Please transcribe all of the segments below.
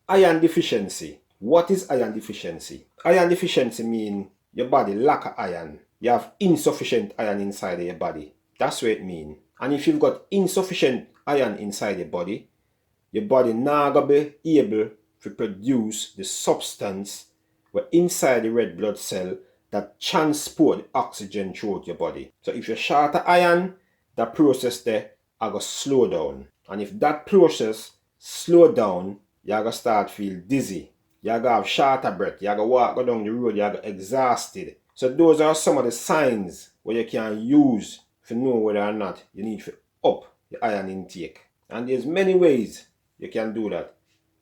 Iron deficiency. What is iron deficiency? Iron deficiency means your body lack of iron. You have insufficient iron inside of your body. That's what it means. And if you've got insufficient iron inside your body not going to be able to produce the substance where inside the red blood cell that transport the oxygen throughout your body. So if you're short of iron, that process there are going to slow down. And if that process slow down, you're going to start feel dizzy. You're going to have shorter breath. You're going to go down the road. You're going to exhausted. So those are some of the signs where you can use to know whether or not you need to up the iron intake. And there's many ways you can do that.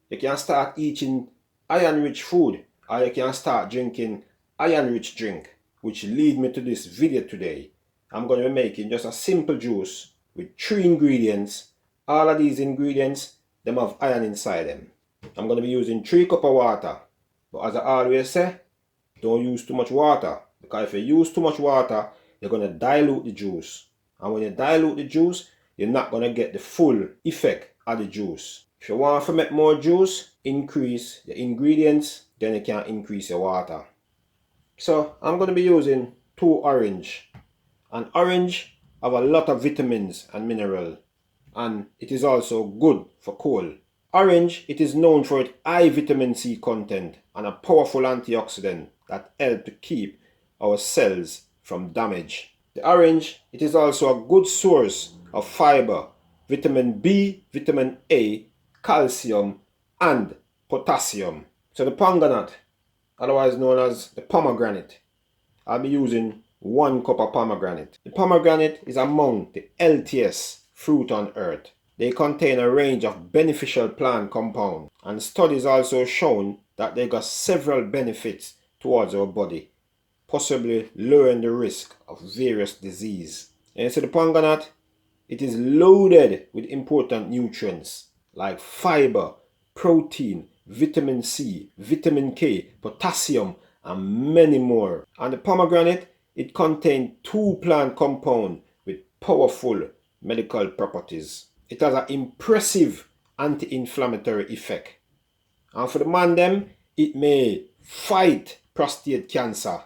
You can start eating iron-rich food, or you can start drinking iron-rich drink, which lead me to this video today. I'm going to be making just a simple juice with 3 ingredients. All of these ingredients, them have iron inside them. I'm going to be using 3 cups of water. But as I always say, don't use too much water. Because if you use too much water, you're going to dilute the juice. And when you dilute the juice, you're not going to get the full effect of the juice. If you want to make more juice, increase your ingredients, then you can increase your water. So I'm going to be using 2 orange. And orange have a lot of vitamins and minerals. And it is also good for cold. Orange, it is known for its high vitamin C content and a powerful antioxidant that help to keep our cells from damage. The orange, it is also a good source of fiber, vitamin B, vitamin A, calcium, and potassium. So the pomegranate, otherwise known as the pomegranate, I'll be using 1 cup of pomegranate. The pomegranate is among the healthiest fruit on earth. They contain a range of beneficial plant compounds, and studies also shown that they got several benefits towards our body, possibly lowering the risk of various diseases. And so the pomegranate, it is loaded with important nutrients like fiber, protein, vitamin C, vitamin K, potassium, and many more. And the pomegranate, it contains 2 plant compounds with powerful medical properties. It has an impressive anti-inflammatory effect. And for the man them, it may fight prostate cancer.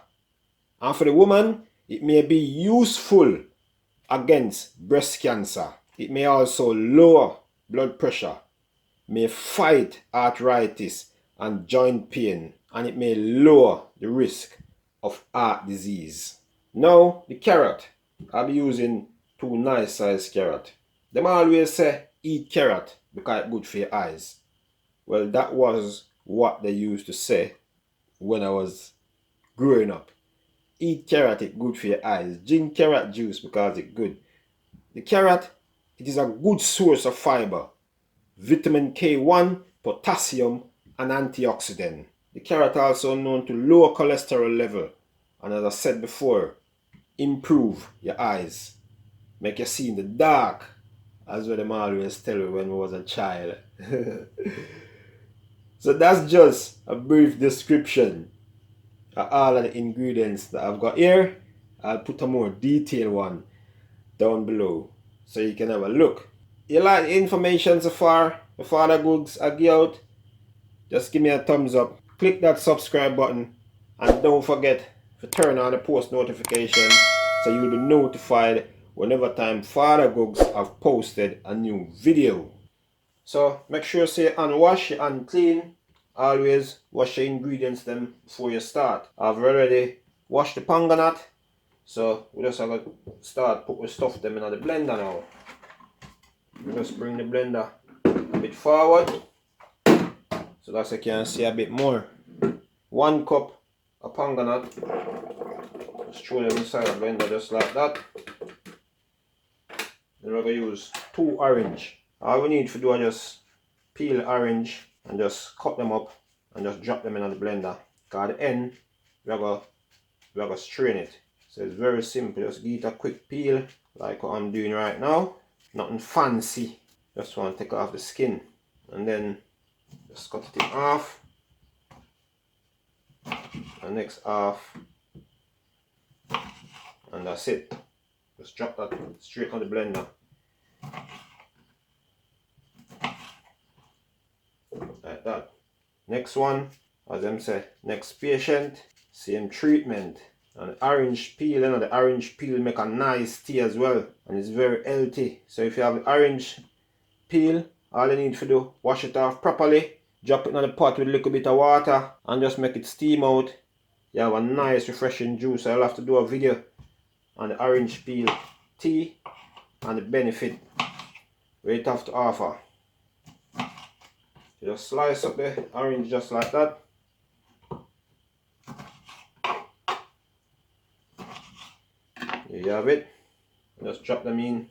And for the woman, it may be useful against breast cancer. It may also lower blood pressure, may fight arthritis and joint pain, and it may lower the risk of heart disease. Now, the carrot. I'll be using 2 nice sized carrots. Them always say eat carrot because it's good for your eyes. Well, that was what they used to say when I was growing up. Eat carrot, it's good for your eyes. Drink carrot juice because it's good. The carrot, it is a good source of fiber, vitamin K1, potassium, and antioxidant. The carrot also known to lower cholesterol level, and as I said before, improve your eyes, make you see in the dark, as what them always tell me when I was a child. So that's just a brief description of all of the ingredients that I've got here. I'll put a more detailed one down below so you can have a look. You like the information so far? The FadaGugs I give out? Just give me a thumbs up. Click that subscribe button and don't forget to turn on the post notification so you'll be notified whenever time FadaGugs have posted a new video. So make sure you say and wash and clean. Always wash your ingredients them before you start. I've already washed the pomegranate, so we just have to start put the stuff them in the blender now. We just bring the blender a bit forward so that you can see a bit more. 1 cup of pomegranate. Just throw them inside the blender just like that. Then we're going to use 2 orange. All we need to do is just peel orange and just cut them up and just drop them in the blender. Because at the end, we're going to strain it. So it's very simple. Just give it a quick peel like what I'm doing right now. Nothing fancy. Just want to take off the skin. And then just cut it in half. And next half. And that's it. Just drop that straight on the blender. Like that. Next one, as them say, next patient, same treatment. And the orange peel, you know, the orange peel make a nice tea as well. And it's very healthy. So if you have the orange peel, all you need to do, wash it off properly, drop it in the pot with a little bit of water, and just make it steam out. You have a nice refreshing juice. I'll have to do a video on the orange peel tea and the benefit it have to offer. You just slice up the orange just like that. There you have it. Just drop them in.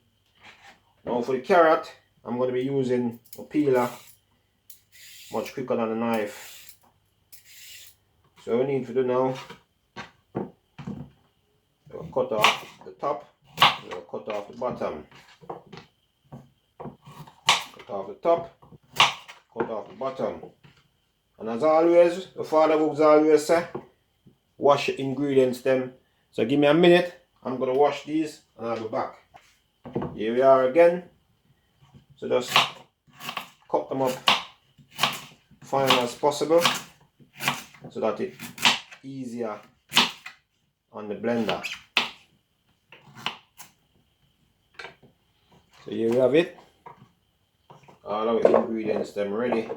Now for the carrot, I'm going to be using a peeler, much quicker than a knife. So we need to do now, we'll cut off the top, we'll cut off the bottom. Cut off the top, cut off the bottom. And as always, the FadaGugs always say, wash your ingredients them. So give me a minute, I'm going to wash these and I'll be back. Here we are again. So just cut them up fine as possible so that it's easier on the blender. So here we have it. All our ingredients them ready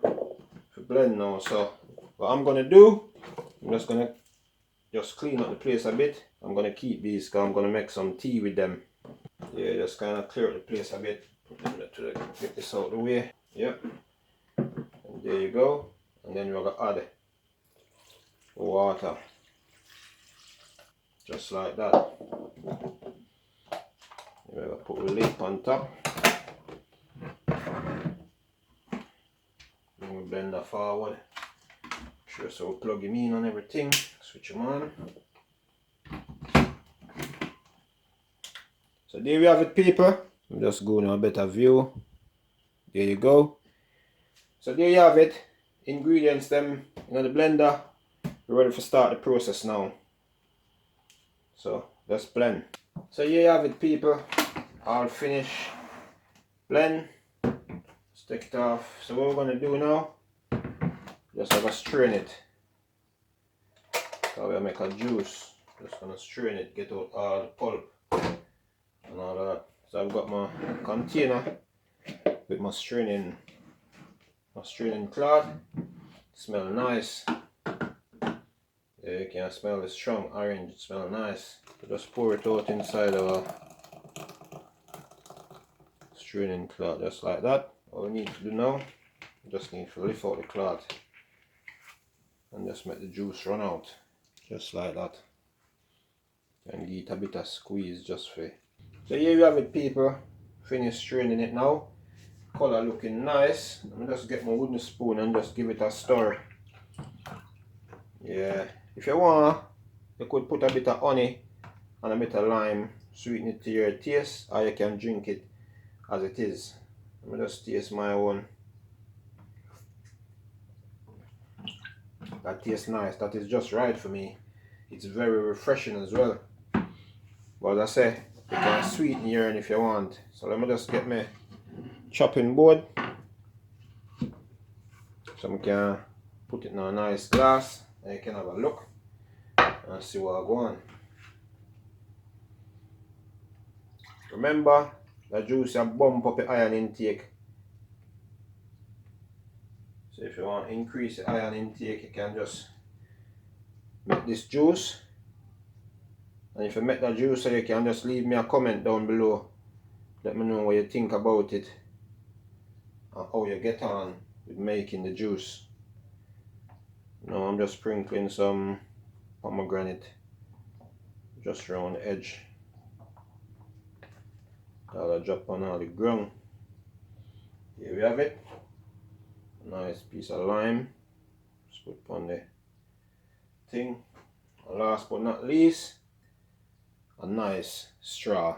to blend now. So what I'm gonna do, I'm just gonna clean up the place a bit. I'm gonna keep these because I'm gonna make some tea with them. Yeah, just kind of clear up the place a bit. Get this out of the way. Yep. And there you go. And then we're gonna add water. Just like that. We're gonna put the lid on top. Bring the blender forward. Sure, so we'll plug him in and everything. Switch him on. So there we have it, people. I'm just going to a better view. There you go. So there you have it. Ingredients them in the blender. We're ready to start the process now. So let's blend. So here you have it, people. All finished. Blend. Let's take it off. So what we're going to do now, just have to strain it. So we'll make a juice. Just going to strain it, get out all the pulp and all that. So I've got my container with my straining cloth. Smell nice. Yeah, you can smell the strong orange. It smells nice. So just pour it out inside our straining cloth just like that. All we need to do now, we just need to lift out the cloth and just make the juice run out. Just like that. And give it a bit of squeeze just for. So here you have it, people. Finished straining it now. Color looking nice. Let me just get my wooden spoon and just give it a stir. Yeah. If you want, you could put a bit of honey and a bit of lime, sweeten it to your taste, or you can drink it as it is. Let me just taste my own. That tastes nice. That is just right for me. It's very refreshing as well. But as I say, you can sweeten your own if you want. So let me just get my chopping board. So I can put it in a nice glass and you can have a look and see what I go on. Remember, the juice will bump up the iron intake. So if you want to increase the iron intake, you can just make this juice. And if you make that juice, you can just leave me a comment down below. Let me know what you think about it and how you get on with making the juice. Now I'm just sprinkling some pomegranate just around the edge. I'll drop on all the ground. Here we have it. A nice piece of lime. Just put on the thing. And last but not least, a nice straw.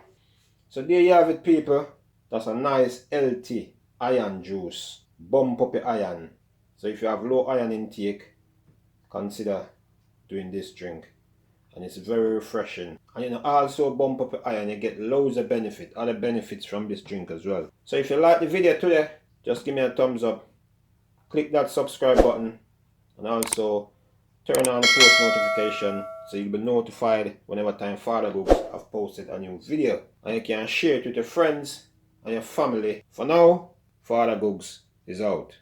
So there you have it, people. That's a nice healthy iron juice. Bump up your iron. So if you have low iron intake, consider doing this drink. And it's very refreshing. And you know, also bump up your iron, you get loads of other benefits from this drink as well. So if you like the video today, just give me a thumbs up. click that subscribe button and also turn on the post notification so you'll be notified whenever time FadaGugs have posted a new video. And you can share it with your friends and your family. For now, FadaGugs is out.